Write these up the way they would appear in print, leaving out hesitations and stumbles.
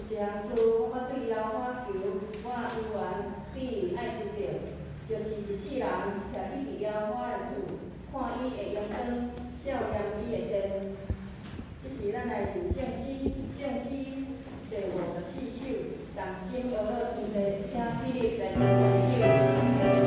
一项事，我对妖花求，我有缘必爱得到，就是一世人徛伫伫妖花的厝，看伊会阳光，笑念伊会甜。这是咱来念圣诗，圣诗第54首，同心而乐天地，请起立来念这首。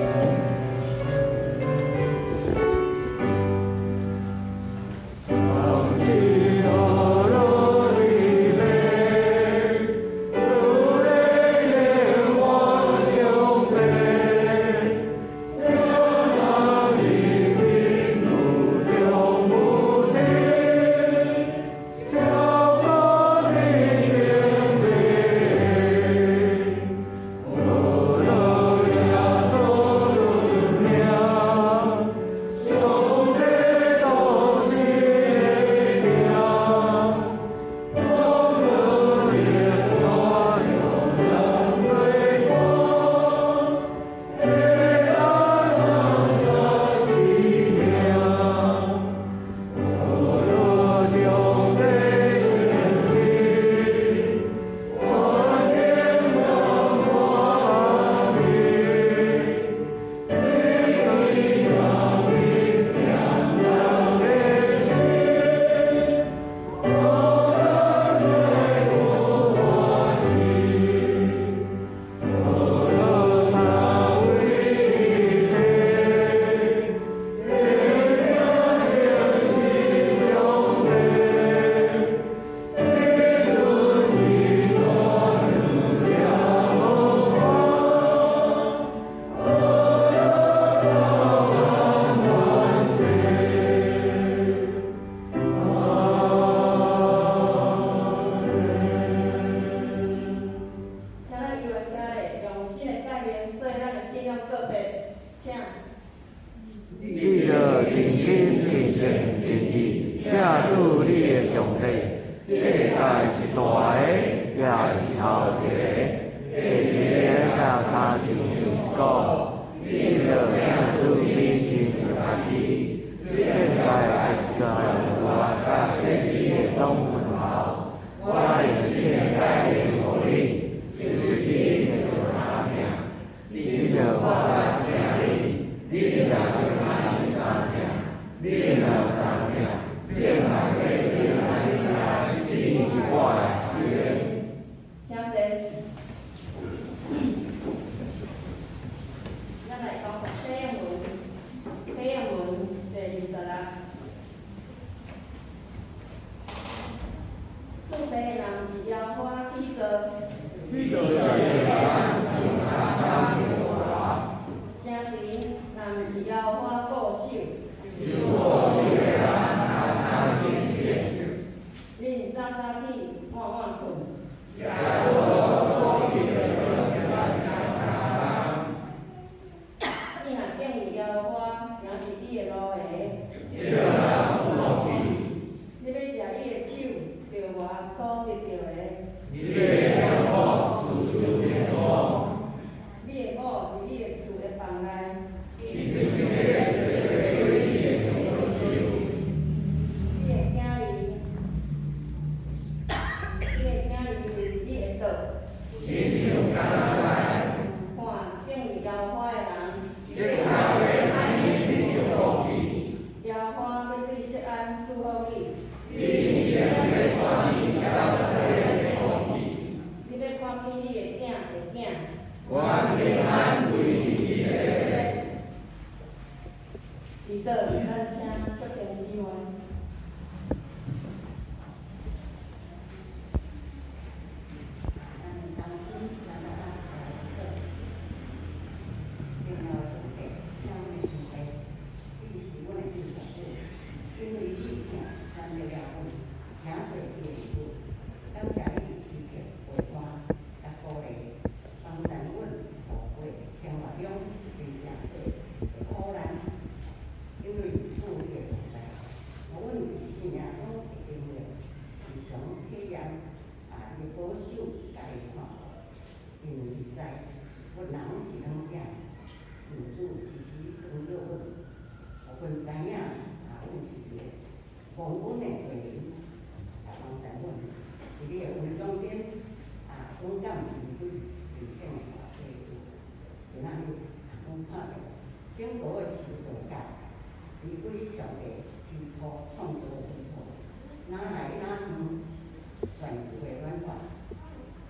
黄昏的回音，啊，黄在阮，伫你的魂中间，啊，勇敢面对人生的大岁数，今仔日阮看到整个的时代离开上帝起初创造的之初，哪来哪远全球的软化，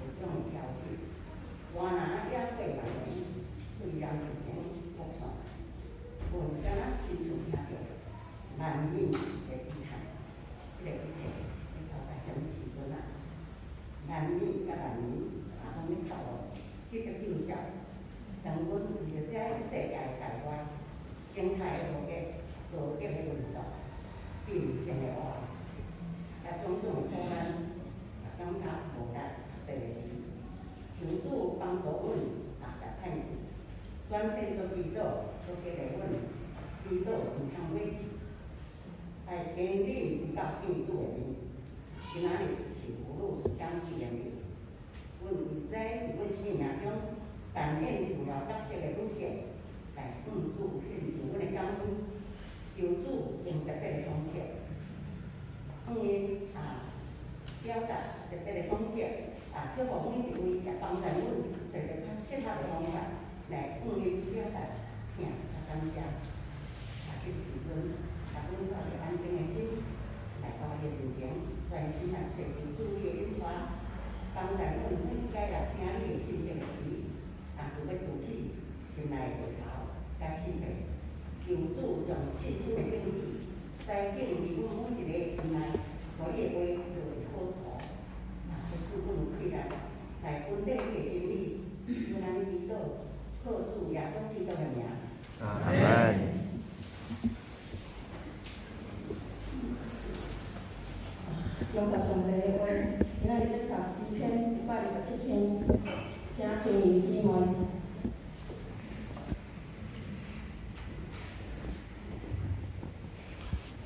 有种消息，山哪也过万年，虽然目前扩散，无敢若亲自听到万民的悲叹，这个一切要到达什么时阵啊？万民甲万民啊，拢咧靠这个救赎，当阮为着这世界的改观，生态的和谐，道德的论述，人性的活，甲种种苦难，啊感觉无力出地的时，求主帮助阮啊，甲盼子转变做祈祷，做激励阮祈祷毋通委屈，来坚定依靠救主的名。今仔日是妇女时间纪念日，阮为这伫阮生命中扮演重要角色的女性，来向主献上阮的感恩，求主用特别的方式，向因表达特别的方式，祝福每一位，也帮助阮找到较适合的方法来向因表达疼甲感谢。这时阵，阮带着安静的心来到伊面前，专心来找求主你的引带，帮助阮每一摆来听你的信息的时，就要举起心内的石头甲试炼，求主将信心的种子栽种伫阮每一个心内，互你的话就会好土，去使阮有气力来稳定你的真理。阮安尼祈祷，靠主耶稣基督的名。阿门。用到上帝的话，今仔日要读诗篇127篇，请天佑姊妹。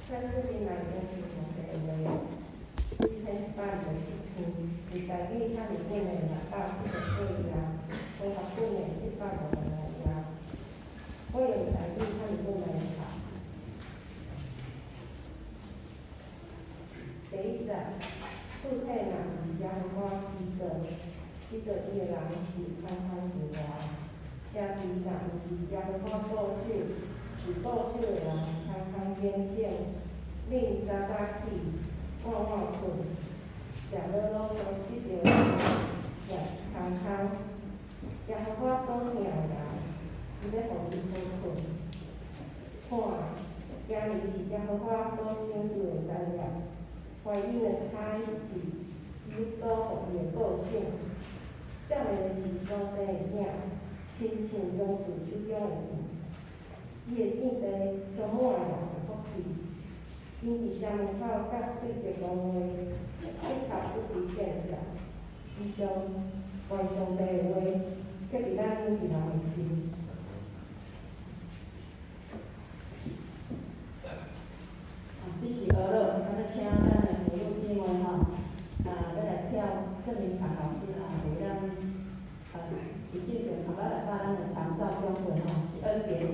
在这边来讲是上帝的话，诗篇127篇，是在你它里面的242页，和合本的152页。我用在你它里面来读。第一站，富太人是耶和华基督，伊个伊个人是康康平安，兄弟人是耶和华保守，是保守的人康康坚险，恁早早起，晚晚困，食了老多得着也康康，耶和华保佑人，伊要互伊好困，看，今日是耶和华所成就的产业。怀孕的胎是基督互伊的报信，少年的是上帝的囝，亲像榕树手中的树，伊的境地充满人的福气。因伫城门口甲对着讲话，一头不离见证，伊将关上帝的话，刻伫咱每一人的心。这是俄罗，要请咱的妇女姊妹要来跳郑明堂老师为咱实际上头仔来教咱的长照中文是恩典舞。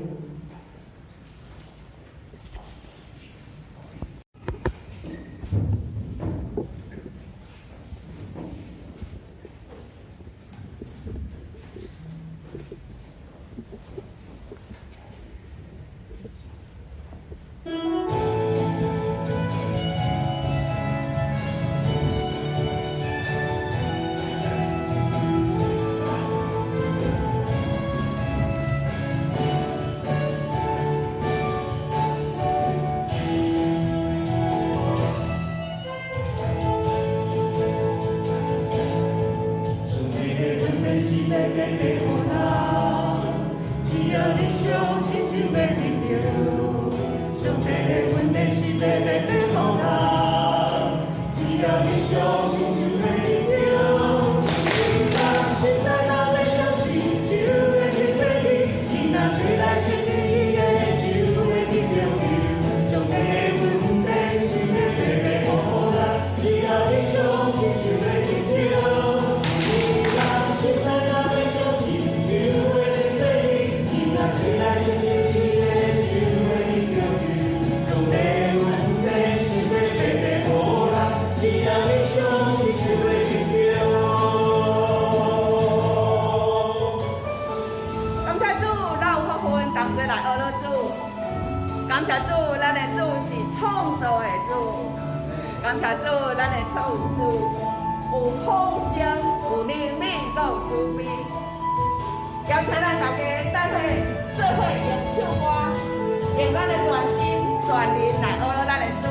感谢主，咱的主是创造的主。感谢主，咱的创造主有丰盛、有怜悯、有慈悲。邀请咱大家等下做伙用唱歌，用咱的全心全灵来学了咱的主。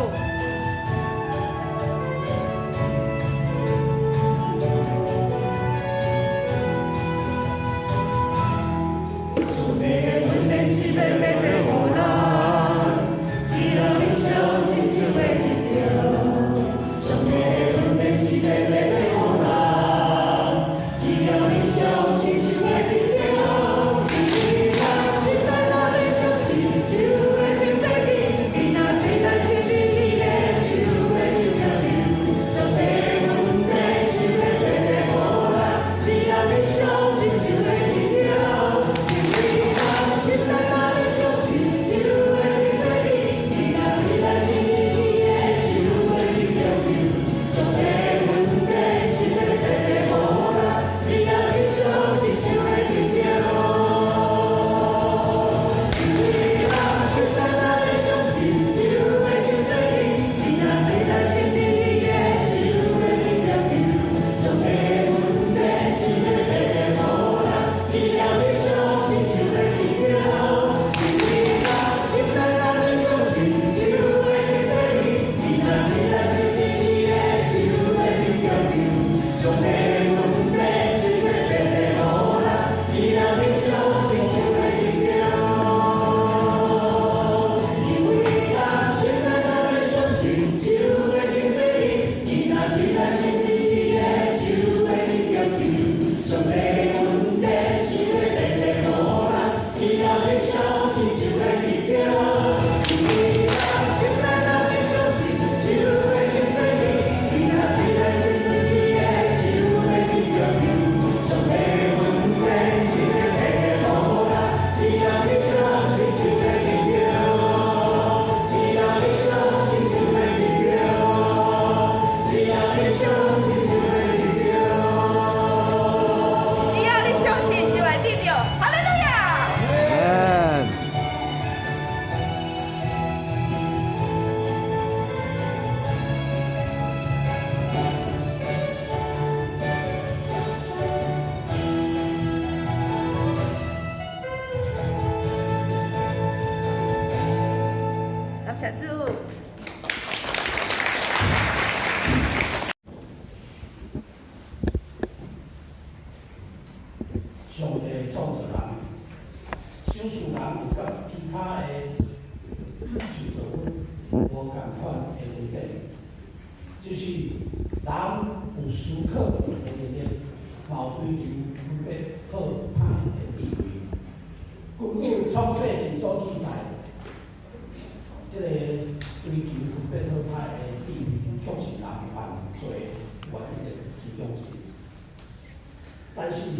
但是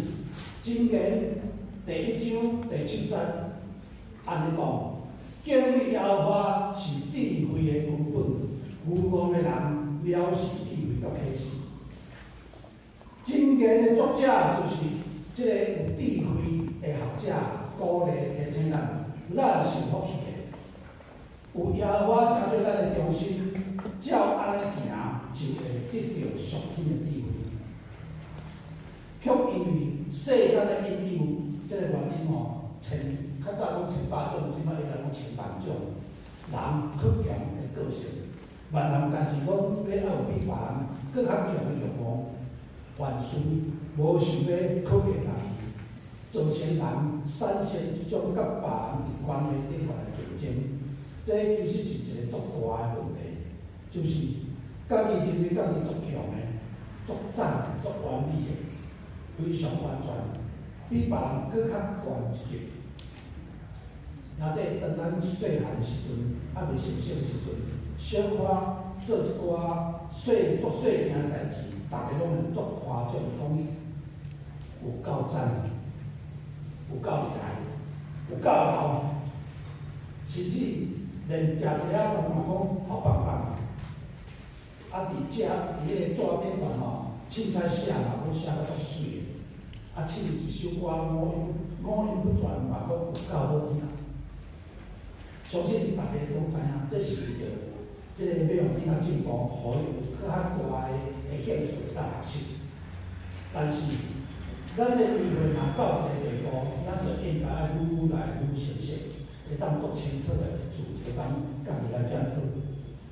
今年第1章第7节安尼讲，敬畏耶和华是智慧的根本，愚妄的人藐视智慧甲启示。今年的作者就是这个有智慧的学者，鼓励提醒咱，咱是福气的。有耶和华加做咱的中心，照安尼行，就会得到上天的智慧。却因为世间的引诱，这个原因较早讲千百种，即摆伊来讲千万种，人克强的个性，万人但是讲要有比别人更较强的欲望，凡事无想要可怜人，造成人产生即种甲别人伫关系顶悬的竞争，这其实是一个足大的问题，就是家己认为家己足强的、足赞、足完美的。非常完全，比别人更较悬一级。那这当咱细汉的时阵，还未成熟的时阵，小可做一寡做细件的代志，大家拢会作夸奖，讲有够赞，有够厉害，有够好，甚至连食一下饭嘛讲好棒棒。啊，伫迄个纸顶上吼，凊彩写嘛，讲写到足水的。啊，唱一首歌五音不全嘛，讲有够好听。相信大家拢知影，这是为着即个要用囡仔进步，互伊有更较大的兴趣会当学习。但是，咱的机会若到一个地步，咱就应该爱愈来愈熟悉，会当做清楚的自会当家己来检讨，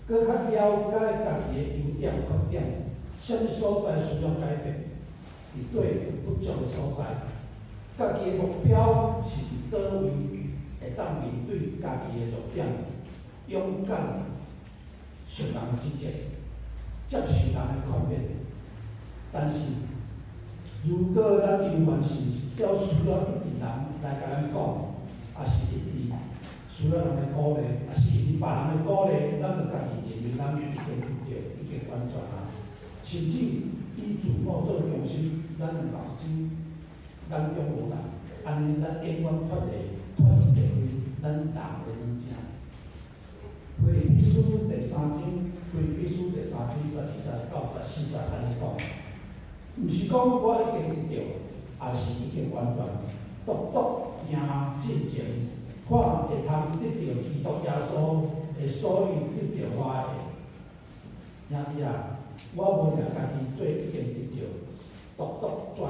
搁较了解家己的优点缺点，什么所在需要改变，伫对有不足的所在，家己的目标是伫倒位，会当面对家己的弱点，勇敢受人指责，接受人的劝勉。但是，如果咱犹原是要需要一直人来甲咱讲，也是一直需要人的鼓励，也是一直别人的鼓励，咱就家己认为咱已经得到，已经完全啊。甚至以自我做中心，咱的目睭眼中无人，安尼咱永远脱离地位，咱人的人正。腓立比书第3章，腓立比书第3章12到14节安尼讲。毋是讲我已经得到，也是已经完全，独行进前，看会通得到基督耶稣的所有得到我的。兄弟啊，我无掠家己做已经得到，独专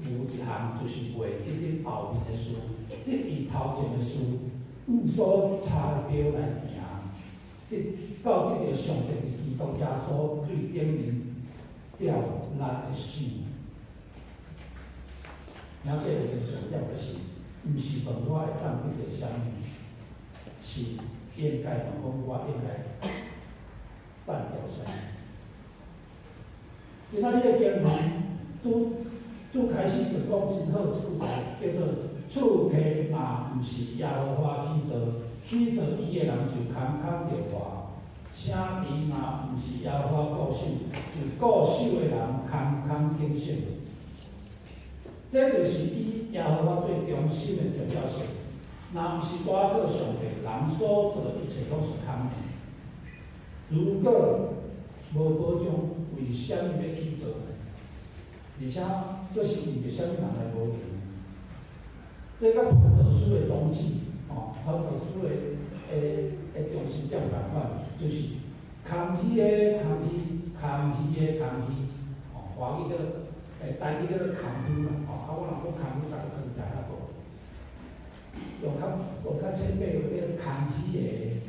有一项，就是袂记得后面的事，得伊头前的事，所查标来行，到得到上帝的基督耶稣对顶面。了咱的心，而且有一个重要的是，毋是问我会当得到啥物，是应该问我应该得到啥物。今仔日的经文拄开始就讲真好一句话，叫做“厝契嘛毋是耶和华起造，起造伊的人就空空着活。”城池嘛，毋是耶和华固守，就固守的人空空景色。这就是以耶和华最中心的重要性。若毋是带到上帝，人所做的一切拢是空的。如果无保障，为虾米要去做呢？而且，这是为着虾米人来保障？这甲传道书的宗旨，传道书的中心点共款。就是空虚的空虚，空虚的空虚，华语叫台语叫做空虚啦，我若讲空虚，大家可能知影无？用较浅白话叫空虚的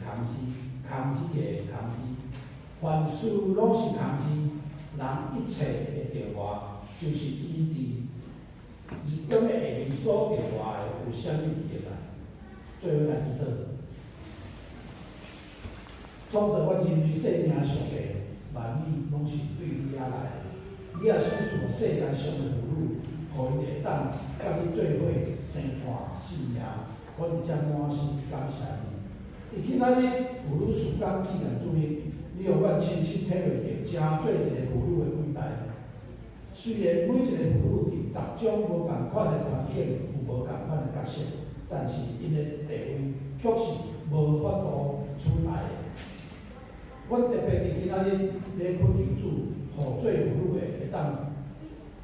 空虚，空虚的空虚，凡事拢是空虚，人一切的着活，就是伊伫日中的下面所着活的有啥物意义啊？最后来祈祷。创造我人类生命上帝，万物拢是对你遐来的。你也享受世间上的福禄，互因会当甲你做伙生活信仰，我真正满心感谢你。伊今仔日妇女事工纪念主日，你互阮亲身体会着，正做一个妇女的伟大。虽然每一个妇女伫各种无共款的环境有无共款的角色，但是因的地位却是无法度取代的。阮特别伫今仔日要恳求主，互做妇女的会当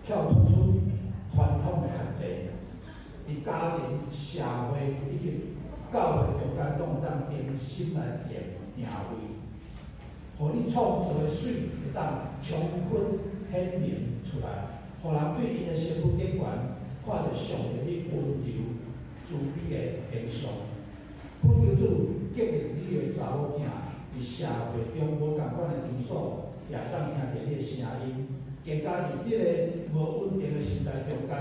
跳脱出传统的限制，伫家庭、社会以及教会中间拢会当定心来定位，互你创造的水会当充分显明出来，互人对因的身份顶悬看到上帝的温柔、慈悲的形象。恳求主激励你的查某囝。伫社会中无共款的场所，也当听到你的声音，更加伫即个无稳定的时代中间，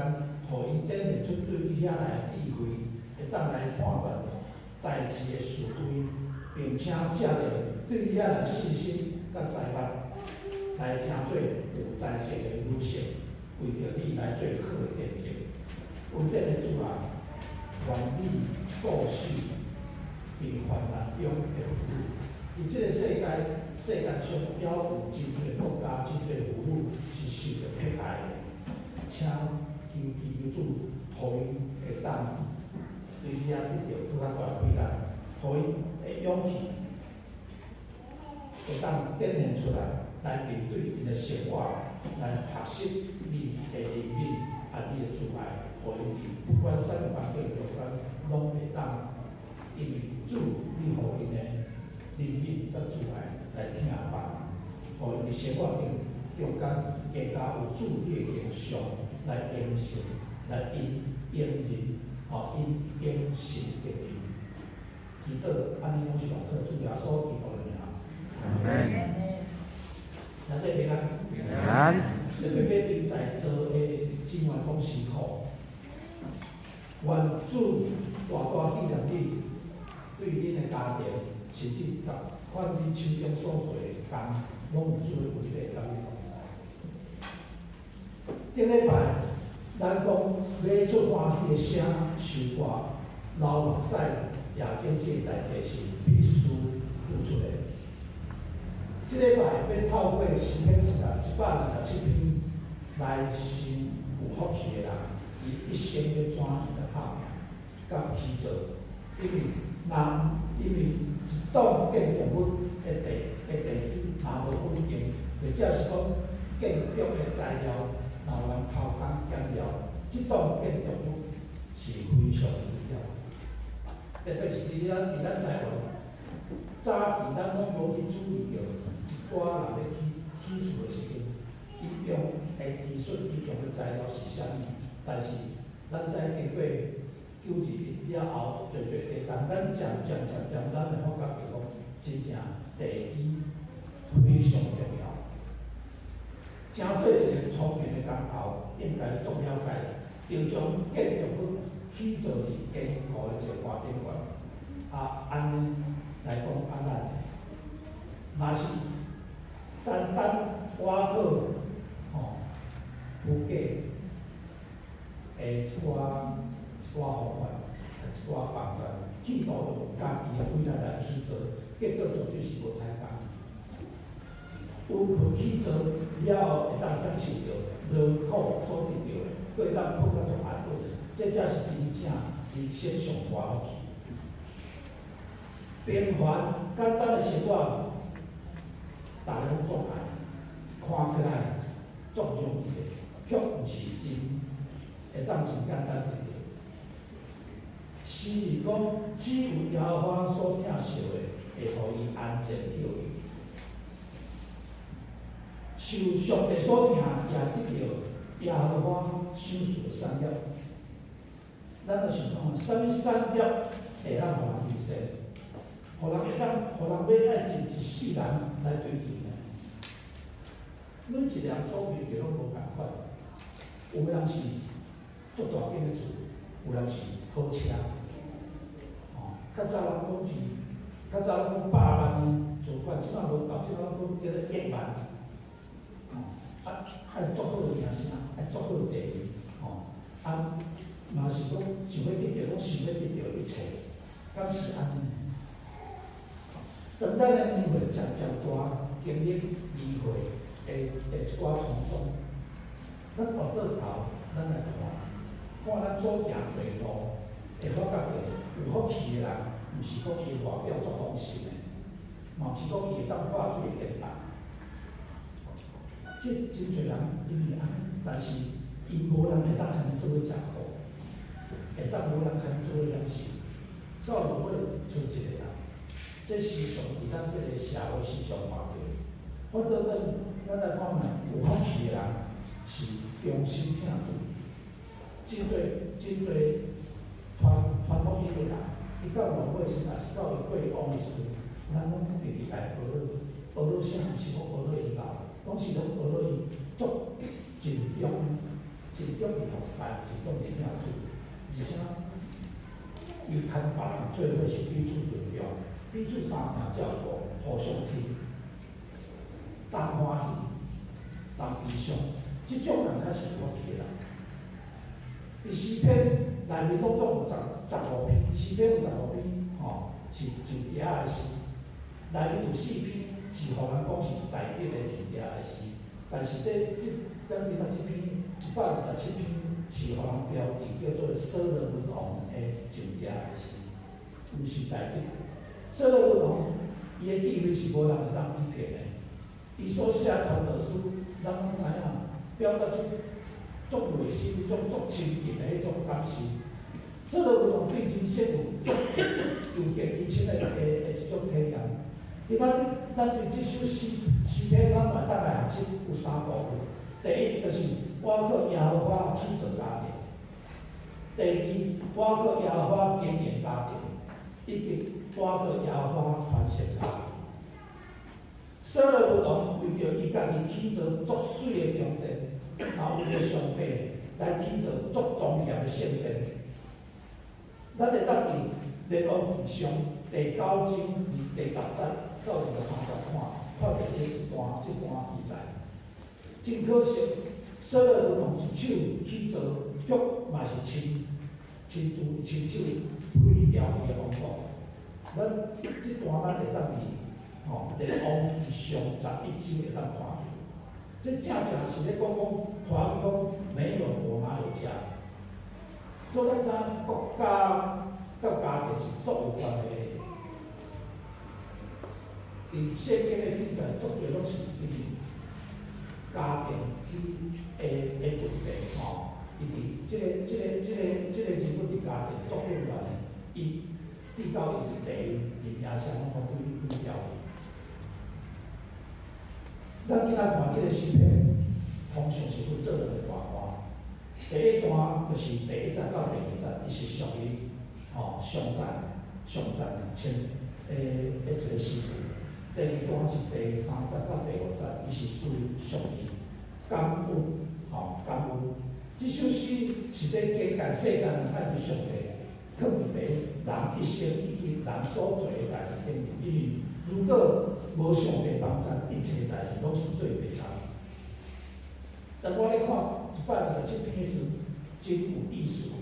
互因展现出对你遐来的智慧，会当来判断代志的是非，并且借着对你遐来信心甲才华，来成做有才气的女性，为着你来做好的见证。稳定的主啊，愿你顾惜伫患难中的妇女。伫即个世界上还有真侪国家、真侪妇女是受着迫害的，请求主，互因会当对你啊得到更较大快乐，互因的勇气会当展现出来，来面对因的生活，来学习你的怜悯啊，你的慈爱，互因伫不管啥个环境中间，拢会当因为主你互因的灵敏甲主来听办，互因伫生活中间更加有主你的形象来形成，来因人因神得救。祈祷安尼拢是奉靠主耶稣基督的名。阿门。那这平安。平安。特别顶在做的今晚讲辛苦，愿主大大纪念你，对恁的家庭，甚至甲款恁手中所做的工，拢有主的恩典甲你同在。顶礼拜，咱讲要出欢喜的声，受歌，流目屎，也种这代价是必须付出的。这礼拜要透过诗篇127篇来信有福气的人，伊一生要怎样的拍拼，甲去做？因为一档建筑物的地若无稳定，或者是讲建筑的材料若有人偷工减料，这档建筑物是非常重要。特别是伫咱台湾，早期咱拢无去注意到。一寡人咧起厝的时阵，伊用的技术，伊用的材料是啥物？但是咱知经过9日了后，做地，但咱渐，咱会发觉着讲，真正地基非常重要。正做一个聪明的工头，应该足了解，要将建筑物起造伫坚固的一个观点观。安尼来讲，咱若是单挖好估价一寡方法，一寡方针，企图用家己的规力来去做，结果绝对是无采工。有去去做了后，会当享受到劳苦所得到的，佫会当碰到种安稳，这才是真正人生上大福气。平凡简单的生活，大家拢做爱，看起来足容易的，却毋是真会当真简单的。诗人讲，只有耶和华所疼惜的，会互伊安然跳跃。受上帝所疼，也得到耶和华赏赐的产业。咱就想讲，啥物产业会当互人优先？互人会当，互人要爱尽一世人来追求呢？每一个人所面对拢无共款，有人是足大间的厝，有人是好车。较早人讲是，较早人讲100万的厝款，即摆无够，即摆讲叫做100万。爱足好的名声，爱足好的地位，嘛是讲想要得到，讲想要得到一切，敢是安尼？当咱的年岁渐大，经历议会的一寡沧桑，咱回过头，咱来看咱所行的路，会发觉到有福气的人，毋是讲伊外表足丰盛的，嘛毋是讲伊会当化水变大。真侪人因为安尼，但是伊无人会当通做伙食苦，会当无人通做伙养生，到落尾剩一个人。这时常伫咱这个社会时常看到，我倒咱来看卖，有福气的人是忠心听主，真侪传统伊个人，伊到落尾时，若是到伊过往的时阵，咱拢直直来学了啥？毋是讲学了以后。拢是拢学了伊足尽忠去服侍，尽忠去听主，而且伊牵别人做伙是彼此尊重，彼此相听照顾，互相听，当欢喜，当悲伤，即种人才是有福气的人。伫诗篇内面拢总有15篇，诗篇有15篇，是真嗲的诗，内面有4篇。是互人讲是代表的真正的诗，但是咱今仔这篇127篇是互人标题叫做所罗门王的真正的诗，毋是代表。所罗门王伊的地位是无人会当比拼的，伊所写传道书，咱拢知影，表达出足内心、足亲近的迄种感情，所以有种对人生有足有见于深的一种体验。伊讲咱对即首诗篇，咱嘛当来学习有3部分。第一就是我靠耶和华起造家庭；第二，我靠耶和华经营家庭；以及我靠耶和华传承家庭。所罗门王为着伊家己起造足水的宫殿，也为着上帝来起造足庄严的圣殿。咱会当伫列王纪上第9章第10节到第30看到这段记载。真可惜，所罗门王一手起造，脚嘛是亲手毁掉伊的王国。咱这段咱会当伫列王纪上11章会当看到。这正是咧讲华语讲没有我哪有家。所以咱知国家甲家庭是足有关系的。伫圣经的记载，足侪拢是因为家庭的问题因为这个人物伫家庭足混乱的，伊至到伊伫地位、名声拢毁掉去。咱今仔看这个诗篇，通常是分做2个大段。第一段就是第1节到第2节，伊是属于上赞一个诗句。第二段是第3节到第5节，伊是属于上帝感恩，感恩。这首诗是咧讲世间人爱对上帝放伫人一生以及人所做的代志顶面，因为如果无上帝帮助，一切代志拢是做袂成。但我咧看一摆这篇是真有意思，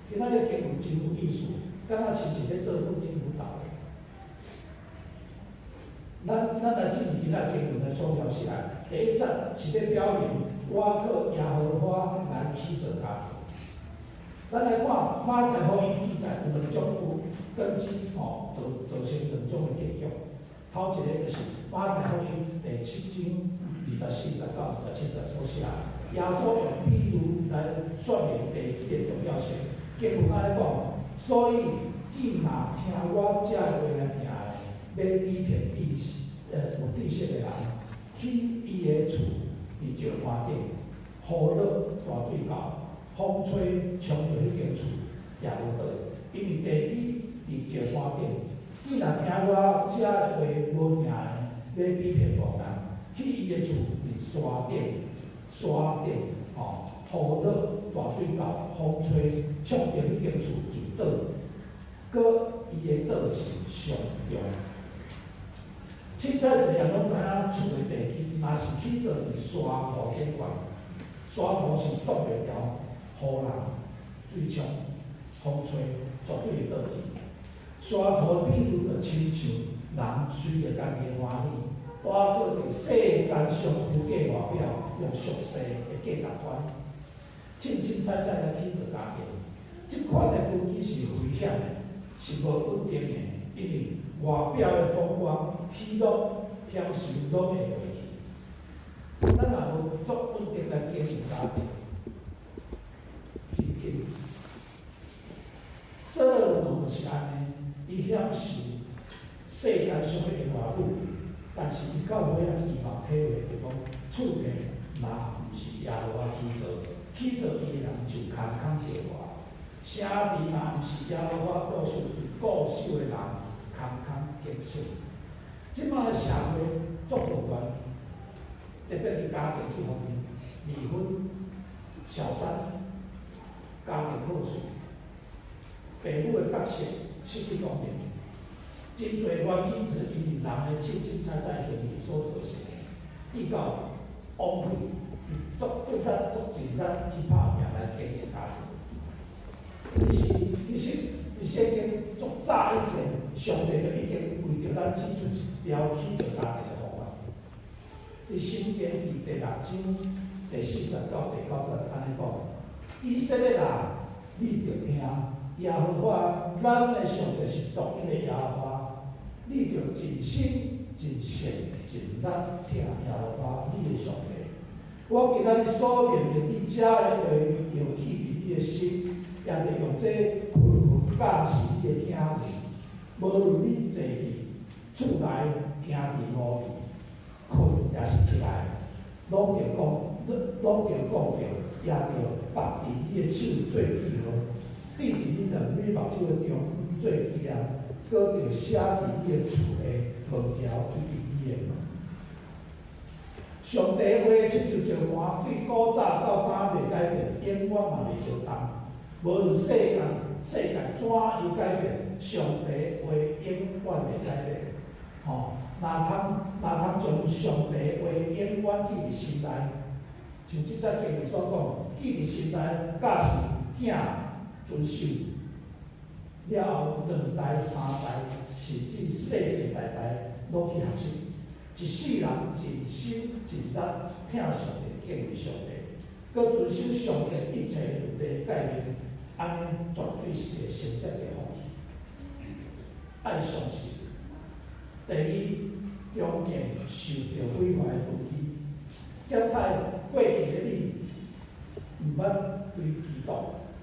今仔日经文真有意思，敢若亲像咧做婚姻辅导的。咱来进入今仔经文的所描写来，第1节是咧表明我靠耶和华来起造家庭。咱来看马太福音记载有2种根基，造成2种的结局。头一个就是马太福音第7章24节到27节所写，耶稣用比喻来说明第一个重要性。经文安尼讲，所以伊若听我这话来行的，要以骗有知识的人，去伊的厝伫石花顶，雨落大水到，风吹冲着迄间厝也无倒，因为地基伫石花顶。伊若听我这话无命的，要比骗无人，去伊的厝伫山顶，雨落大水到，风吹冲着迄间厝就倒，搁伊的倒是上重。凊彩一样拢知影厝的地基，若是起造伫山土顶悬，山土是挡袂牢雨浪、水冲、风吹，绝对会倒去。山土比喻就亲像人随着家己欢喜，我搁伫世间上虚假外表，用俗世的价值观，凊彩来起造家庭。即款的根基是危险的，是无稳定的，因为外表的风光、喜乐、享受拢会过去。咱若无足稳定来经营家庭，真紧。所罗门就是安尼，伊享受世间上的话语，但是伊到尾仔伊嘛体会着讲，厝内若毋是耶和华起造，起造伊的人就空空着活；城池若毋是耶和华固守，就固守的人空空结束。即摆的社会足混乱，特别伫家庭这方面，离婚、小三、家庭破碎。父母的角色失去公平，真侪原因就是因为人的凊彩行为所造成的。至到枉费，足对咱足尽力去拍拼来经营家庭。其实圣经足早以前，上帝就已经为着咱指出一条起造家庭的方法。伫新篇第6章第4节到第9节安尼讲：以色列人，你着听。耶和华，咱的上帝是独一的耶和华，你着尽心、尽性、尽力听耶和华你的上帝。我今仔日所念的你遮的话，要记伫你的心，也着用这甲是你的兄弟，无论你坐伫厝内行伫路边，困也是起来，拢着讲着，也着绑伫你的手做记号，滴伫你两尾目睭的中做纪念，搁着写伫你的厝的门条以及你的门。上帝话亲像石盘，对古早到今袂改变，永远嘛袂摇动。无论世界怎样改变，上帝话永远袂改变。哪通将上帝话永远记伫心内？像即则经文所讲，记伫心内，假是囝遵守了后，2代3代，甚至世世代代拢去学习。一世人尽心尽力听上帝敬畏上帝，佮遵守上帝一切律例诫命，安尼绝对是一个成功的方式。爱相信，第二，中间受到毁坏的危机，检采过去的你，毋捌对基督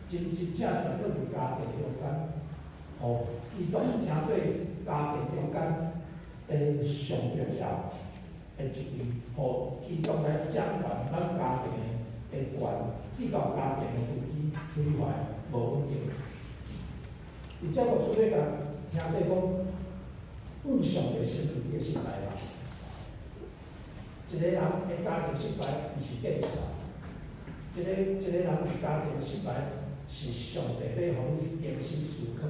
真正转做伫家庭中间，互基督成做家庭中间的上重要的一位，互基督来掌管咱家庭的权，去到家庭的危机毁坏无稳定。伊则无出咧甲听说讲，上帝先伫你的心内啦。一个人的家庭失败，毋是假设。一个人的家庭失败，是上帝要互你重新思考，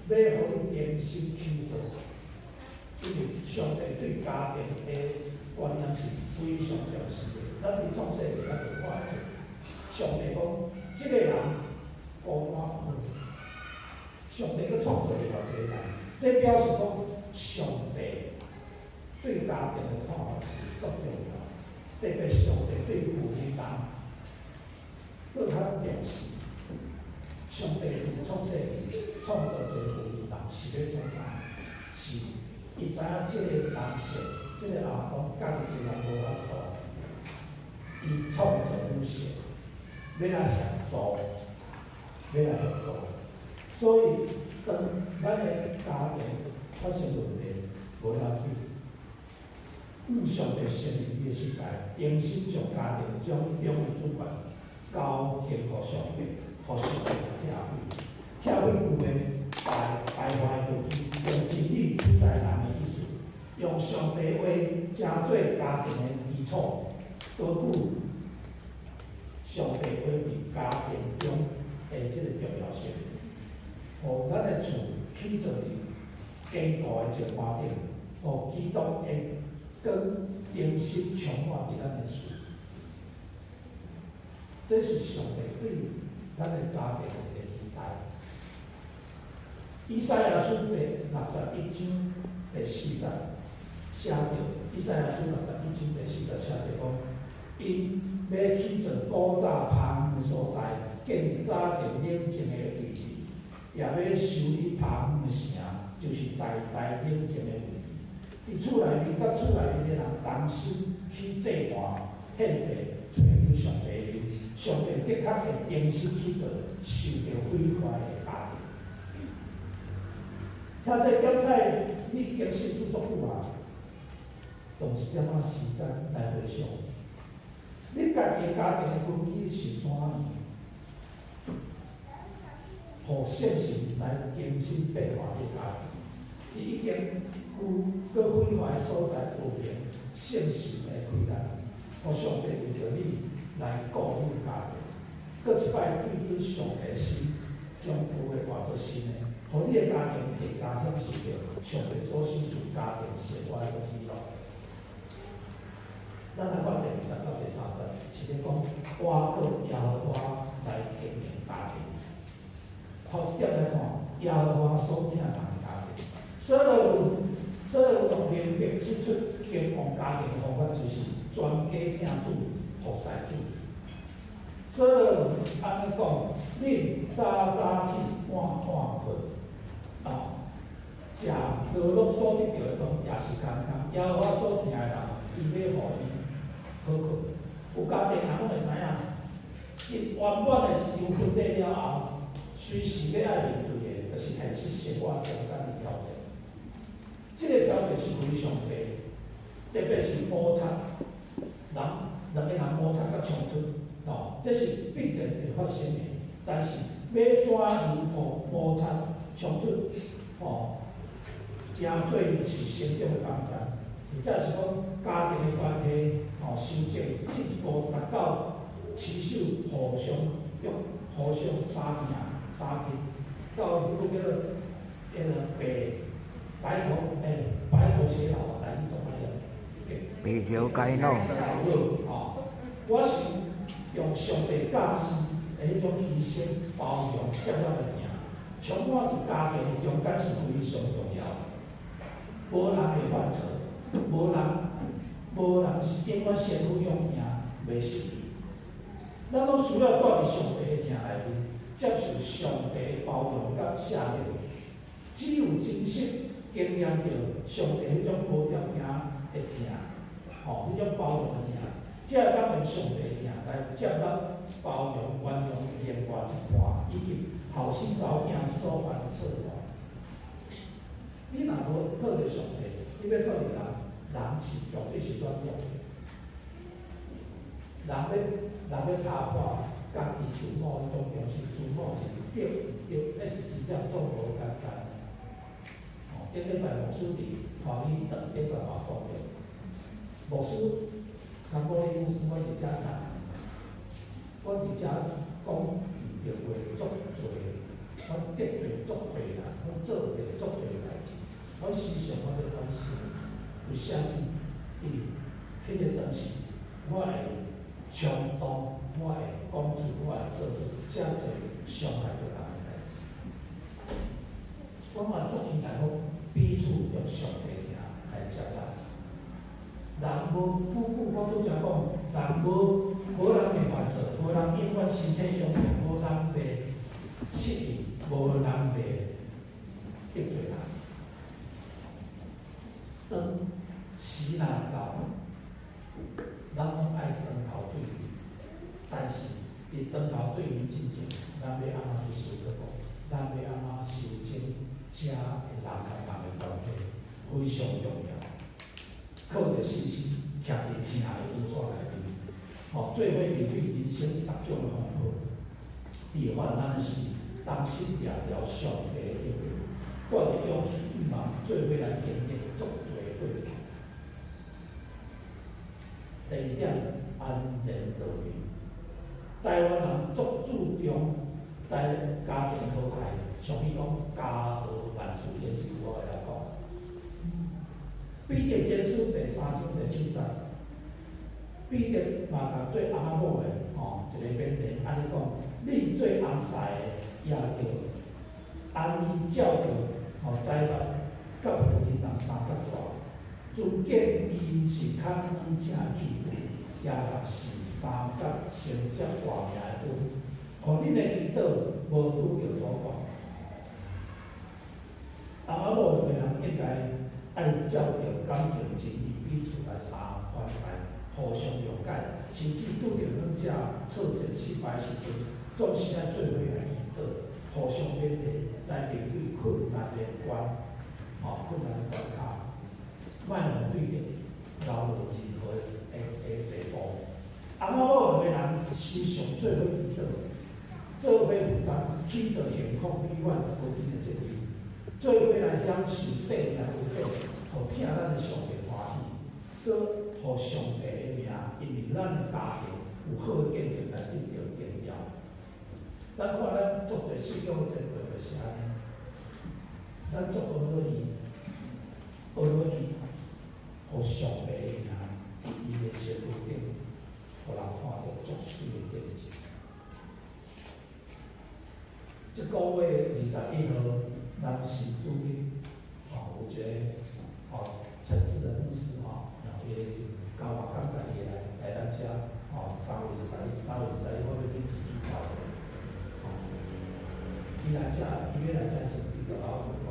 要互你重新求助。因为上帝对家庭的观念是非常重视的。咱伫创世记咱就看出，上帝讲，即个人孤单无问题。上帝佮创造另外一个人，这表示讲上帝对家庭的看法是足重要，特别上帝对夫妻间佫较重视。上帝伫创世记创造一个夫妻人是要创啥？是伊知影即个人性，即个阿公家己一个人无法度，伊创造女性，要来协助，要来合作。所以，当咱的家庭发生问题，无要紧，上帝先伫你的心内，重新将家庭将中的主权交献互上帝，互上帝来拆毁有的败坏的东西，用真理取代人的意思，用上帝话成做家庭的基础，高举上帝话伫家庭中的这个重要性。互咱的厝起做伫坚固的石板顶，互基督的光重新充满伫咱的厝。这是上帝对咱的家庭的一个期待。以赛亚书第61章第4节写着，以赛亚书61章第4节写着讲，因要起做古早旁的所在，建早前冷静的位置。也要修理旁的城，就是代代冷静的位置。伫厝内面甲厝内面的人同心去祭坛献祭，寻求上帝的名，上帝的确会重新去做受到毁坏的家庭。遐这检采你经信主足久啊，用一点仔时间来回想，你家己家庭的根基是怎样？互现实来重新变化你家庭，伫已经有搁毁坏所在后面，现实来开展，互上帝为着你来顾护家庭，搁一摆对准上帝的心，将富的化作新的，互你的家庭会加享受着上帝所享受家庭生活的喜乐。咱来看第2节到第3节，是咧讲我靠耶和华来经营家庭。头一点来看，耶和华所疼人的家庭，所有用明白指出敬奉家庭的方法，就是全家听主，服侍主。所有安尼讲，恁早起晚困，食劳碌所得到的东也是健康。耶和华所疼的人，伊要互伊好困。有家庭人拢会知影，一圆满的自由分裂了后，随时要爱面对的，就是现实生活中间的挑战。这个挑战是非常大，特别是摩擦，两个人摩擦甲冲突，这是必定会发生的。但是要怎样互摩擦冲突，真做是成长的工程。或者是讲家庭的关系，修正进一步达到持守互相互相相听，到迄个叫做白头偕老，台语怎么样？白头偕老。我是用上帝教示的迄种牺牲、包容、接纳的行，充满伫家庭中间是非常重要的。无人会犯错，无人是永远先富永命，袂失去。咱拢需要住伫上帝的听内面，接受上帝的包容甲赦免。只有真实经验到上帝迄种无条件的听，迄种包容的听，才会当用上帝的听来接纳、包容、原谅另外一半，以及后生查某囝所犯的错误。你若无靠着上帝，你要靠着人是绝对是软弱的。人要打破家己自我迄种标签，自我是对毋对，那是真正做无简单。顶礼拜牧师伫华语堂顶个话讲着，牧师甲某医师我伫遮谈，我伫遮讲着话足多，我得罪足多人，我做着足多代志，我时常我咧反省，为虾米伫迄个当时我会冲动，我会讲出，我会做出遮多伤害到人的代志。我嘛足应该讲，彼此用上帝听来接纳。人无我拄则讲，人无人会犯错，无人永远身体永远，无人袂失去，无人袂得罪人。当时若到，咱拢爱转头对面，但是伫转头对面之前，咱要安怎去思考？咱要安怎修正遮的人甲人的关系，非常重要。靠着信心，徛伫听的因纸内面，做伙面对人生各种的风波。伫患难时，当心抓牢上帝的应许，带着勇气预望，做伙来经历足多过程。第二点，安然道理。台湾人足注重家庭和谐，上面讲家和万事兴，这句话来讲。彼得前书第3章第7节，彼得嘛甲做阿某的一个勉励，安尼讲，恁做翁婿的也着安尼照着财物甲仆人人三角大，尊敬伊是较真正气度，也是三角成接活命的恩，互恁的祈祷无拄着阻挡。阿某的人应该爱照着感情真义，彼此来相款待，互相了解，甚至拄着两者挫折失败时阵，总是爱做伙来祈祷，互相勉励，来面对困难的关卡，莫让对着流落任何的地步。阿某的人时常做伙祈祷，做伙负担，去做幸福美满和平的责任。做伙来享受生命的福报，互听咱的上帝欢喜，搁互上帝的名，因为咱的家庭有好的见证来得到荣耀。咱看咱足侪信仰前辈就是安尼，咱做俄罗伊，互上帝的名，伊的身躯顶，互人看到足水的见证。这个月21号。咱是主日，有一个陈志的牧师伊交我感觉伊来咱遮3月21我要去自主教会，伊来遮，伊要来遮时，伊就我讲，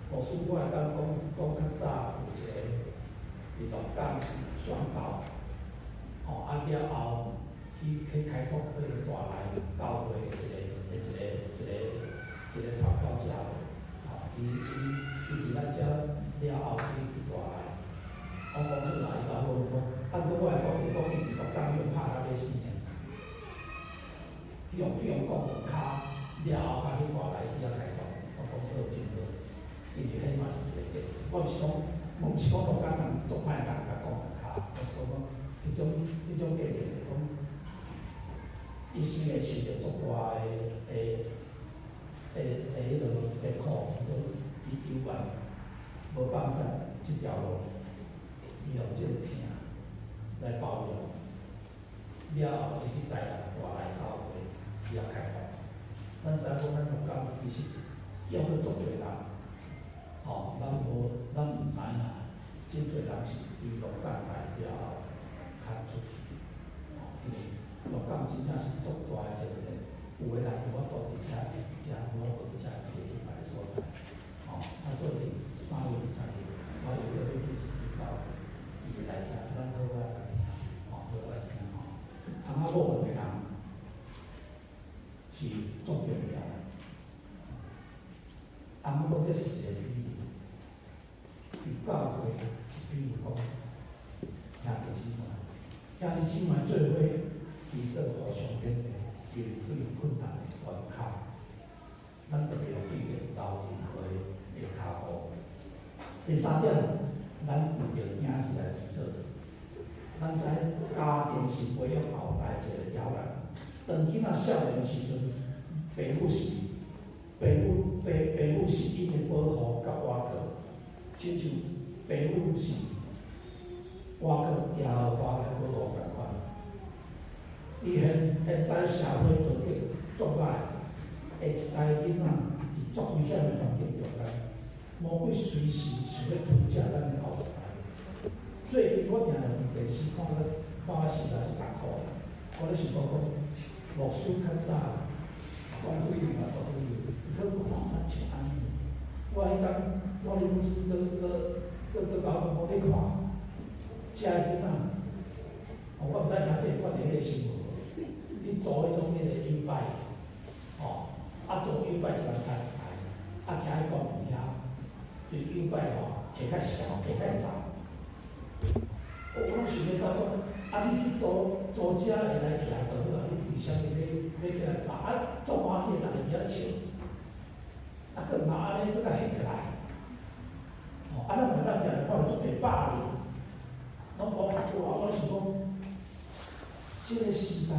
牧师我会当讲较早有一个运动讲宣告，了后去开拓迄个大来教会的一个传教者。伫咱遮了后，伊伫大内，我讲出来，伊甲我讲，按照我来讲，伊讲伊伫鹿港用拍到要4年，用讲脚了后，甲去大内伊也开动，我讲好真好，因为迄嘛是一个变数。我毋是讲鹿港人做歹人甲讲脚，我是讲迄种价值是讲，伊虽然是着足大迄落的苦，伊犹原无放弃即条路，利用即个疼来包容。了后，伊去台南大内教会，伊也开放。咱知影讲，咱鹿港其实要去足侪人，咱毋知影，真侪人是伫鹿港来了后，较出去，因为鹿港真正是足大个前线，有个人有法度伫遮会遮，有法度伫遮会礼拜所在，所以3月20日，我有要去知道，伊会来遮，咱好好来听，好来听翁仔某个人是足重要的。翁仔某这是一个比喻，伫教会是比如讲，兄弟姊妹做伙，彼此互相勉励，面对困难的关卡，咱特别要对着老人会脚步。第3点，咱为着囝儿来祈祷。咱知家庭是培养后代一个摇篮。当囡仔少年时阵，父母是因的保护甲瓦靠，亲像父母是瓦靠耶和华来保护共款。现代社会道德作歹，下一代囡仔伫足危险的环境中间，魔鬼随时想要吞食咱的后代。最近我定定伫电视看到时代就艰苦，我咧想讲牧师较早讲规律嘛做规律，可讲像安尼。我迄天我哩牧师甲我讲，你看，遮个囡仔，我毋知影这款迄个新闻。你做迄种迄个优摆，做优摆一人开一台，徛喺公园遐，对优摆摕较小，摕较早。我拢想要讲，你去租遮个来徛就好啊，你为啥物要起来拍？做欢喜，逐个伫遐笑，佮嘛安尼，佮甲翕起来，咱袂当定看到足侪霸凌，拢无拍过啊！我想讲，即个时代。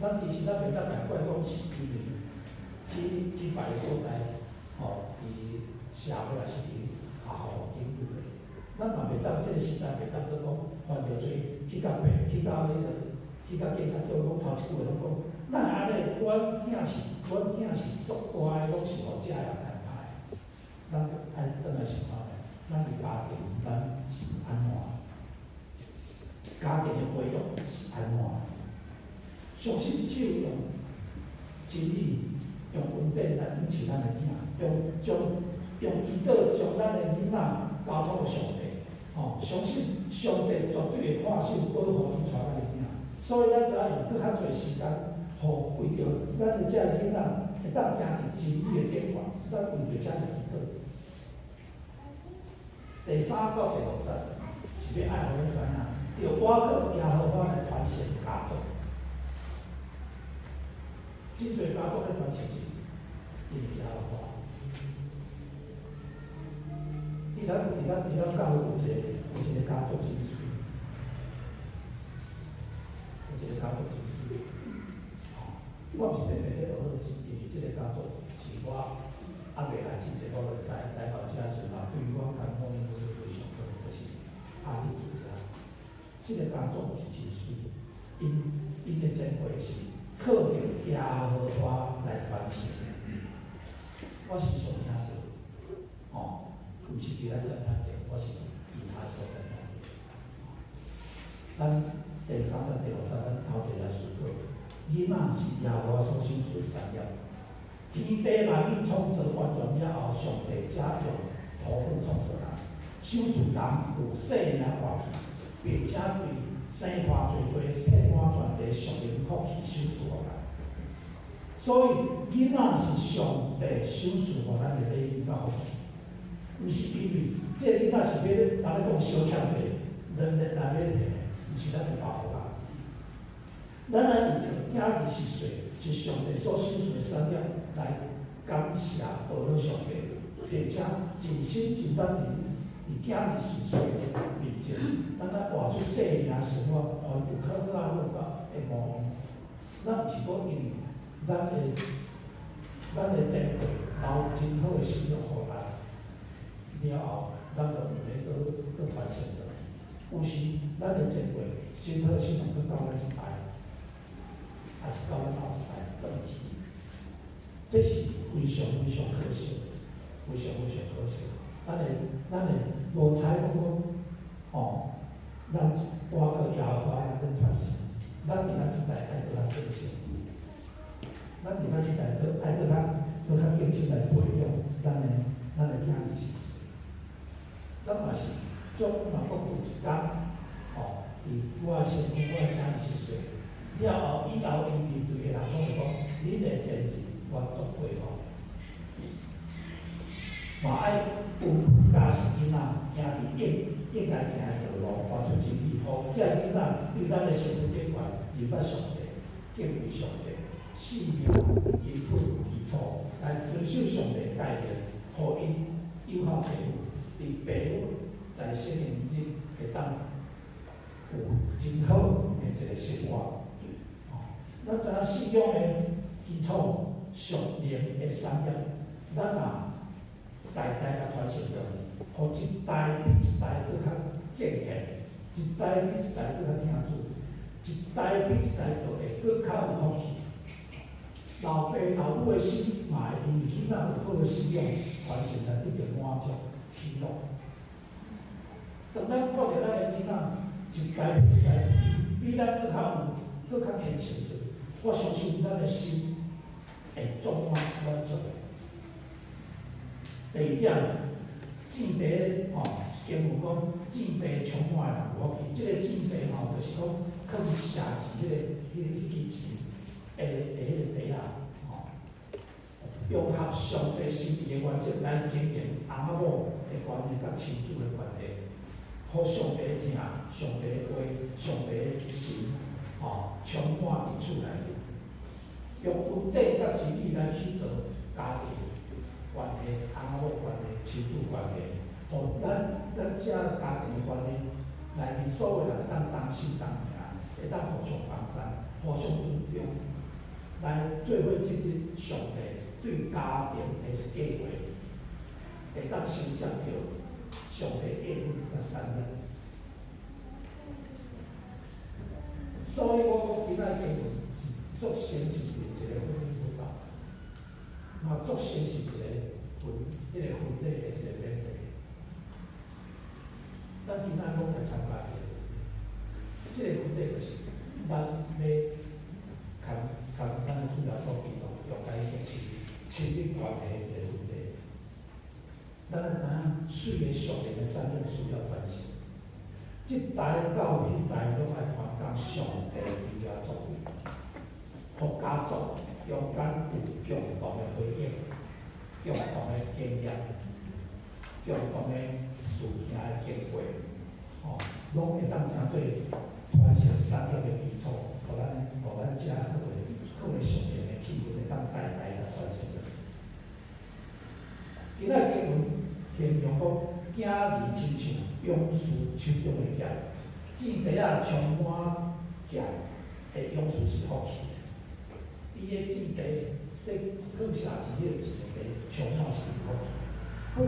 咱其实袂当来怪讲是因为去别个所在，伫社会也是伫学校环境有诶，咱嘛袂当即个时代袂当去讲犯着罪，去到警察局拢头一句话拢讲，咱安尼，阮囝是足乖，拢是互遮人牵歹，咱爱转来想下咧，咱伫家庭咱是安怎？家庭的培养是安怎？相信只有用真理、用稳定来引起咱的囝，用祈祷将咱的囡仔交托上帝。相信上帝绝对会看守保护伊带咱的囝。所以咱就要用更较侪时间，互为着咱的遮个囡仔会当行伫真理的规范，咱为着遮个祈祷。第3到第6节是要爱互咱知影，要我靠耶和华来传承家族。真侪家族咧传承是因为耶和华。伫咱教会有一个家族真水，有一个家族真水。我毋是特别咧学，是因为即个家族是我未来真侪我就知来到遮时嘛，对于我感动的是非常多，就是阿里主家。即个家族是真水，因的前辈是。靠着耶和华来传承，我时常听到，毋是伫咱遮听到，我是其他所在听到。咱第3节、第6节，咱头一来思考，囡仔是耶和华所生出的产业，天地万物创造完全了后，上帝才用土份创造人，手术人有生命活气，并且对。生花最多，遍满全地属灵福气，守护我人。所所以囡仔是上帝赏赐互咱的礼物教育，毋是因为这个囡仔是要人咧讲小欠者，人咧来咧练的，毋是咱的教育啦。咱来用着家己是岁，是上帝所赏赐的产业来感谢报答上帝，并且尽心尽力伫家己是岁面前，咱来活出生命生活，环有较好啊好的模样。咱毋是讲因为咱的前辈留真好的信仰互咱，了后咱就毋免搁传承落。有时咱的前辈真好的信仰搁到咱一代，还是到咱后一代转去，这是非常非常可惜，非常非常可惜。咱的无采讲吼，咱多个耶和华咱传承，咱伫咱一代爱搁咱继续。咱伫咱即代搁爱搁较坚持来培养咱的囝儿是，咱嘛是总嘛讲有一天，吼，伫我身边我的囝儿是岁了后，以后伊面对的人拢会讲，恁的前日我做过吼，嘛爱有家是囡仔行伫应该行的道路，活出真理，互遮囡仔对咱的身份地位认捌上帝，敬畏上帝。生命基本基础，来遵守上帝带领，互因有效培育，伫父母在生的年日会当有真好的一个生活。咱知影信仰的基础，属灵的产业，咱若代代来传承落去，互一代比一代搁较敬虔，一代比一代搁较听主，一代比一代就会搁较有福气。老爸老母的心嘛会因为囡仔有好的信仰传承来得到满足喜乐。当咱看到咱的囡仔一代比一代比咱搁较虔诚时，我相信咱的心会充满满足的。第二点，敬爸吼，经有讲敬爸充满人有福气。这个敬爸吼，就是讲靠去写字迄支字。迄个地啊，吼，融合上帝心意的原则来经营翁仔某的关系甲亲子的关系，互上帝听、上帝话、上帝的心，吼，充满伫厝内面，用稳定甲真理来去做家庭关系、翁仔某关系、亲子关系，互咱遮家庭的关系内面所有人当心当命，会当互相帮衬、互相尊重。来做伙进入上帝对家庭的计划，会当成就着上帝应许甲产业。所以我讲今仔经文是作先是一个婚姻辅导，嘛作先是一个婚礼的一个免费。咱今仔讲来参加这个婚礼就是咱要咱的主要所期望，用家己亲密关系的一个问题。咱知影水的上帝的产业需要关系，即代到迄代拢爱传讲上帝主要作为，互家族中间有共同的回应、共同的经验、共同的事情的经过，吼，拢会当成做传承产业的基础，互咱遮好的上帝的气氛会当代代来传承落去。今仔经文形容讲，囝儿亲像勇士手中的剑，志地啊充满剑的勇士是福气的。伊的志地咧放下是迄个志地，充满是福气。所以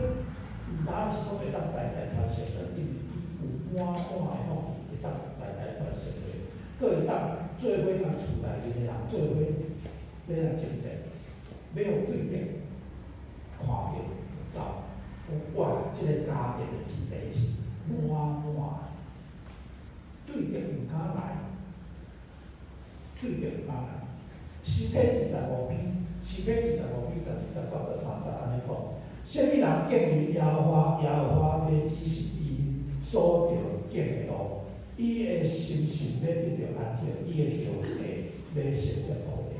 毋单是讲会当代代传承落，因为伊有满的福气会当代代传承落，佫会当做伙甲厝内面的人做伙要来征战，要有对敌看到走。我即个家庭的志地是满的，对敌毋敢来，对敌毋敢来。诗篇25篇12到13安尼讲：什么人敬畏耶和华？耶和华要指示伊所着行的路，伊的心性要得到安息，伊的后裔要承接土地。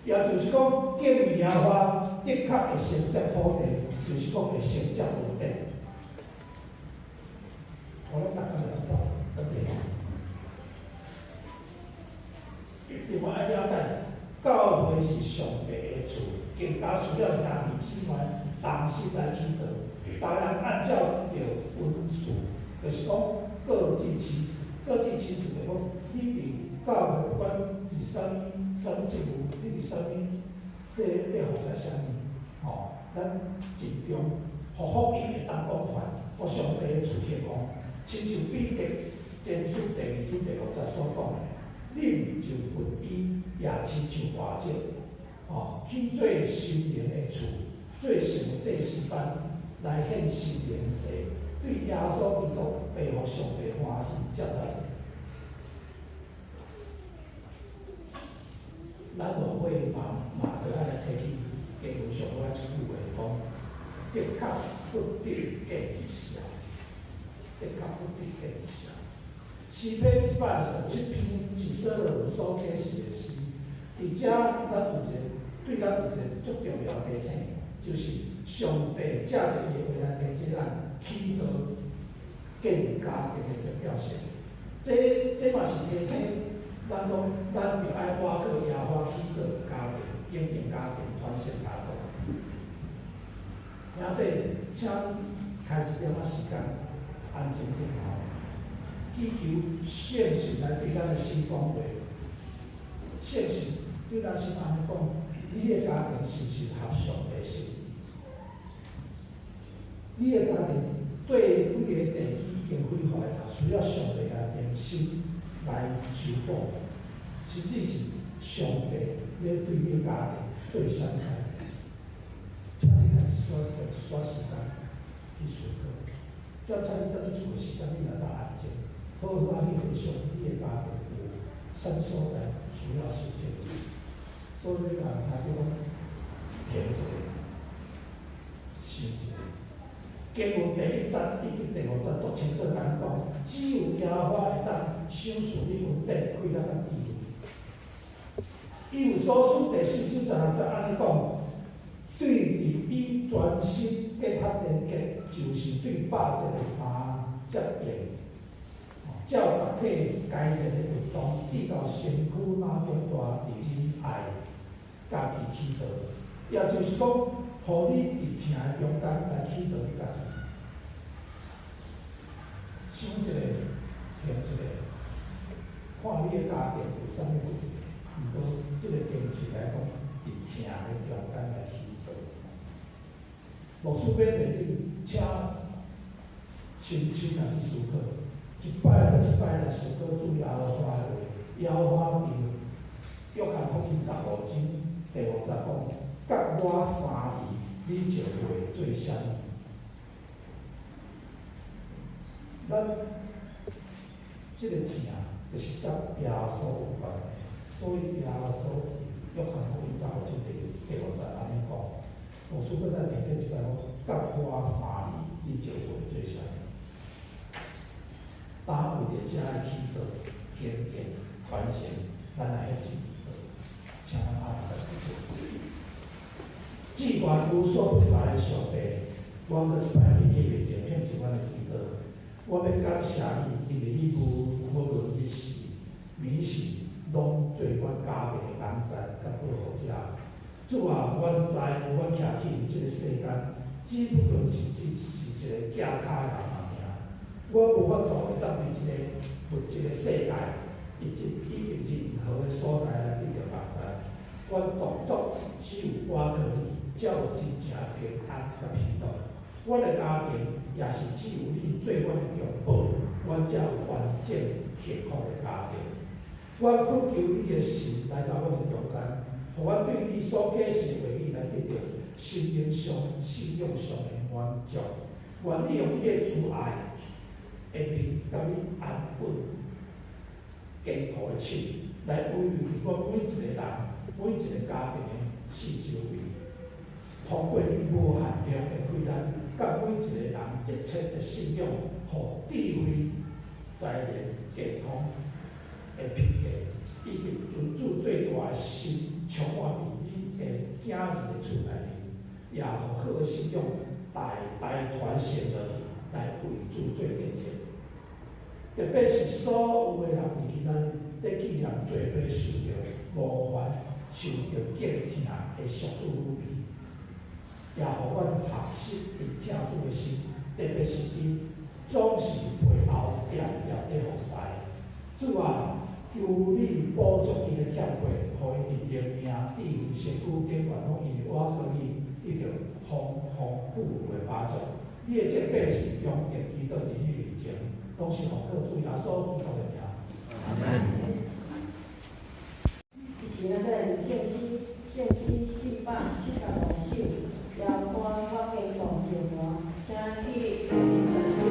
也就是讲，敬畏耶和华的确会承接土地，就是讲会承接稳定。我咧大家了解这点。另外要了解，教会是上帝的厝，更加需要人之外同心来去做。大家按照着温数，就是讲各尽其职，各尽其职就讲你伫教会管是啥物职务，你是啥物，要负责啥物，吼，咱尽量互福音会当广传，互上帝的厝兴旺。亲像彼得前书第2章第6节所讲的，恁就分伊也亲像外籍，去做神灵的厝，做神的祭司班来献神灵祭，对耶稣基督背互上帝欢喜接纳。咱落尾嘛着爱来提起经文上我一句话讲，的确不必见效，的确不必见效。诗篇127篇是所罗门所启示的诗，伫遮咱有一个对咱有一个足重要的提醒，就是上帝借着伊的话来提醒咱起造建立家庭的表现。这嘛是提醒。咱讲，咱着爱挖靠耶和华去做家庭、经营家庭、传承家族。然后请开一点仔时间，安静听候，去求现实来对咱的心讲话。现实对咱心安尼讲，你的家庭是不是合上帝心意？你的家庭对几个地已经毁坏，需要上帝来重新来修补，甚至是上帝要对你的家庭做啥物改变，请你开始刷时间去思考，要请你到你厝的时间，你来当安静，好好去回想你的家庭有啥所在需要修正。所以讲，他就讲停一下，想一下。经文第1节以及第5节足清楚甲你讲，只有耶和华会当赏赐你稳定，开咱个智慧。伊有所书第4章16节安尼讲，对立以专心结合连结，就是对百节的3接应，照各体家庭的运动，直到身躯哪中大认真爱家己起造，也就是讲，互你伫疼的中间来起造你家己。想一个，听一个，看你的家庭有啥物问题，毋过即个定期来讲，伫疼的中间来起造。牧师要提你，请深深来去思考，一摆又一摆来思考主耶和华的话。耶和华伫约翰福音15章第5节讲：甲我3字，你就会做啥物？咱即个疼，就是甲耶稣有关的，所以耶稣约翰福音15章第5节安尼讲。牧师要再提这一摆讲，甲我3字，你就会做啥物？当为着遮个起造、经营、传承，咱来迄一步，请咱阿爸来做。至关乎所不知的上帝，我搁一摆伫你面前献上阮的祈祷。我要感谢你，因为你无论日时、眠时，拢做阮家庭的安在甲保护者。主啊，阮知阮徛起即个世间，只不过是一个脚骹的人尔。我无法度会当对一个物质的世界，以及任何的所在来得到安在。阮独只有我靠你，才有真正平安甲喜乐。阮的家庭也是只有你做阮的中保，阮才有完整幸福的家庭。阮恳求你的神来到阮的中间，互阮对你所启示的话语来得到心灵上、信仰上的满足。愿你用你的慈爱的面，甲你安稳、坚固的手，来维护阮每一个人、每一个家庭的四周围。通过你无限量的开展，甲每一个人热切的信仰，互智慧、才能、健康的品格，以及尊主最大的心充满你。也互好信用大团结的来为主做见证。特别是所有的人，伊今仔日纪念做伙受着无烦、受着敬听的上主女儿，也互阮学习因听主的心，特别是因总是背后点点在服侍。主啊，求你补足伊的欠缺，互伊伫灵命、智慧、身躯、经验拢因为我可以得到丰富的帮助。你的这百姓用敬祈祷伫迄面前，拢是互靠主耶稣基督的名。阿门。一时咱再来信息释放7个蒙受，也看我加强情话，请去传授。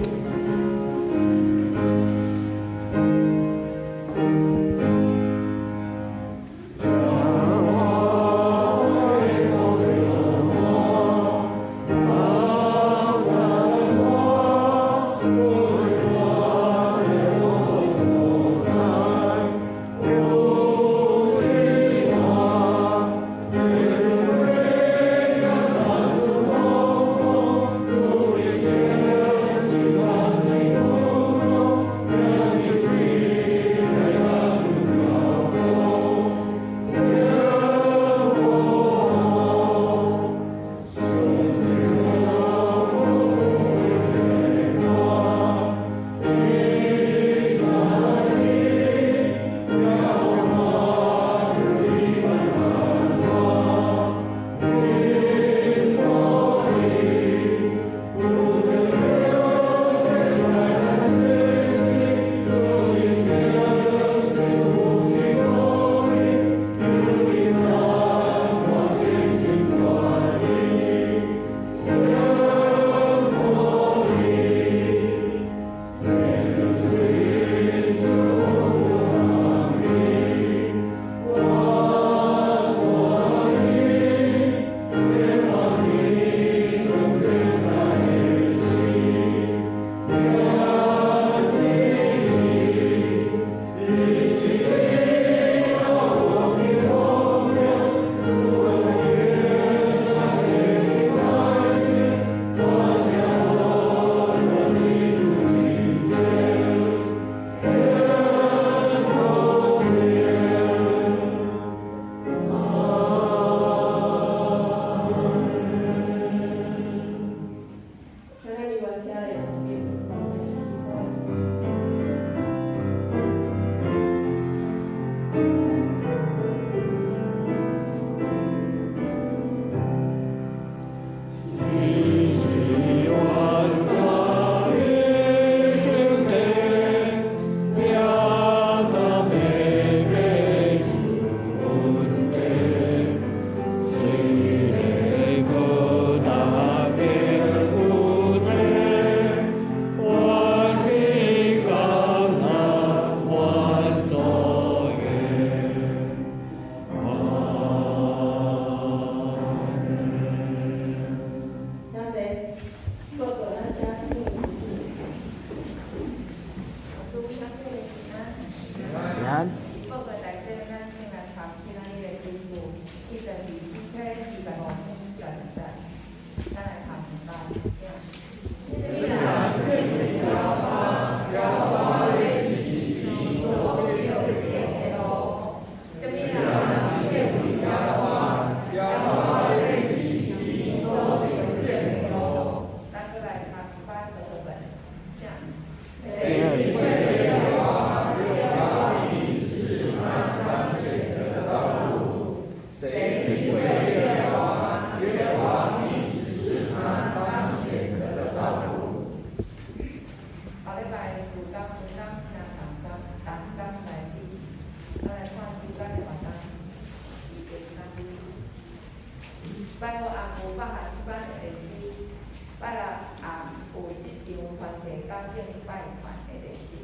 拜五暗有百学士班的历史，拜六暗有即场团体家政拜团的历史，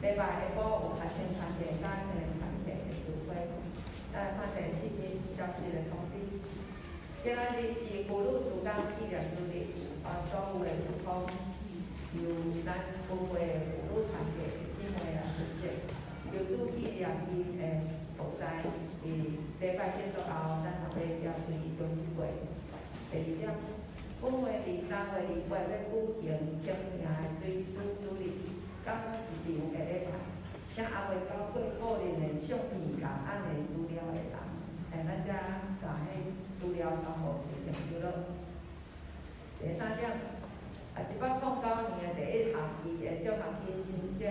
礼拜下晡有学生团体甲青年团体的聚会。咱来看第4日消息的通知。今仔日是妇女事工纪念日，所有的事工由咱分会的妇女团体姊妹来负责，由主纪念因的服侍。礼拜结束后，咱后尾要开中集会。第第二点，本会伫3月28日要举行清明的追思主日，刚一场下礼拜，请还未到过个人的相片甲按的资料的人，咱才甲迄资料交互市长就落。第三点，109年的第1学期的奖学金申请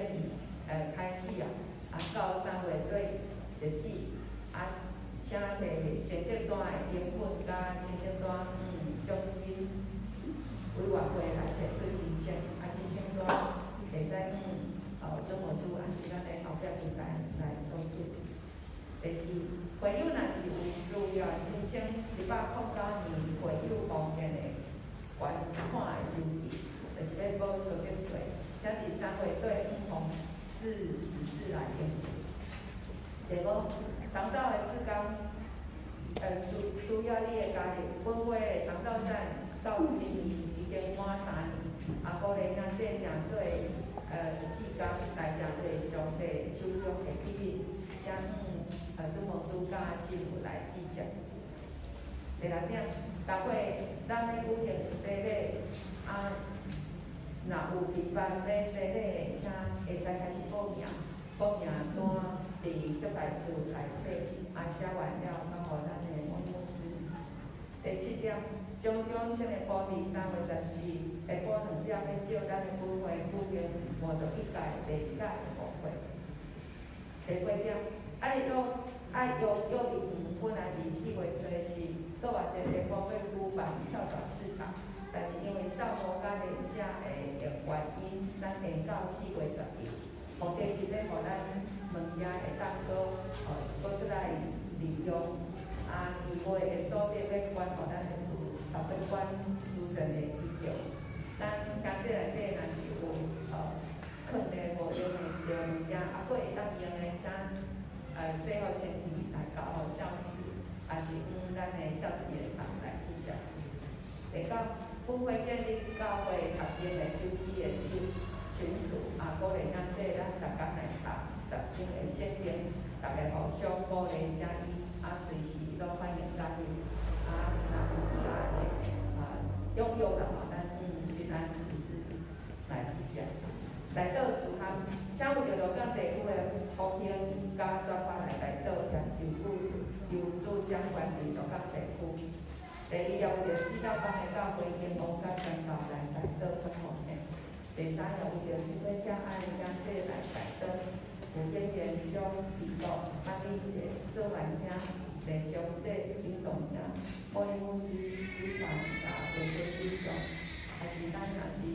开始到3月底截止，请摕成绩单的评分甲成绩单奖金委员会来提出申请，申请单会使总务司还是咱的后壁机构来收取。第四，会友若是有需要申请109年会友方面的捐款的收据，就是要补所得税，请伫3月底向指示来应付。第五，长照的志工需要你的加入，本会的长照站到今年已经满3年，鼓励咱这正对志工来正对上帝手中的器皿，将总务司甲政府来指责。第六点，逐月咱要举行洗礼，若有期盼要洗礼的，请会使开始报名，报名单伫接待处内底，写完了交互咱的牧师。第七点，将中心的布伫3月14日下晡2点要照咱的本会举行51届第2届的舞会。第八点，约约本来伫4月初是搁偌一个地方要举办跳蚤市场，但是因为扫墓甲连假的原因，咱延到4月10日。目的是要互咱物件会当搁来利用，期末的所得要管互咱的厝，要管自身的需求。咱家这内底若是有放的无用的物件，搁会当用的，请洗好清气来交互校史，也是咱的校史原厂来指教。第九，本会建立教会学经的手机的群组，鼓励咱逐工来读10经的圣经，大家互相鼓励加以，随时都欢迎加入。若有意外的用啦，咱均按指示来指教。来到事项，请为着落脚地区的复兴甲转发来到研究组掌管伫落脚地区。第二，也为着4到8个教会经营甲宣教来到分红的。第三，也为着新会教爱的讲座来到有经验上义务办理者做完听弟兄这运动者，保牧师主传甲维持主张，还是咱若是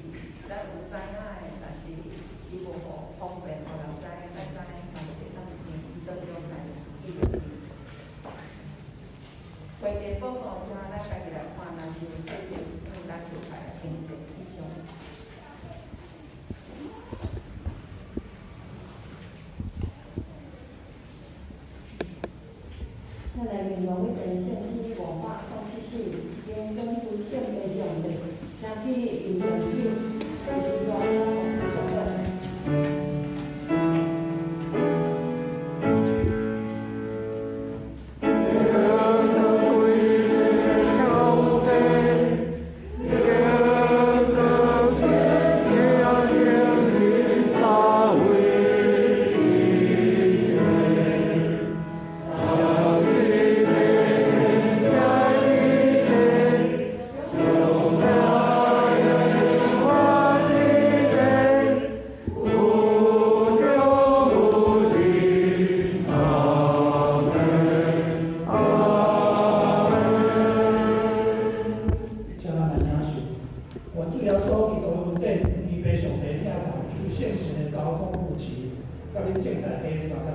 咱有知影的，但是伊无互方便互人知，咱知，但是咱有经伊都用来记录。会议报告听，咱家己来看，若是有错误，咱就来订正以上。咱来面容要呈现出534因根据性别上的，相去有人手，就是大家同作的。现行的交通路线，甲恁正在提刷甲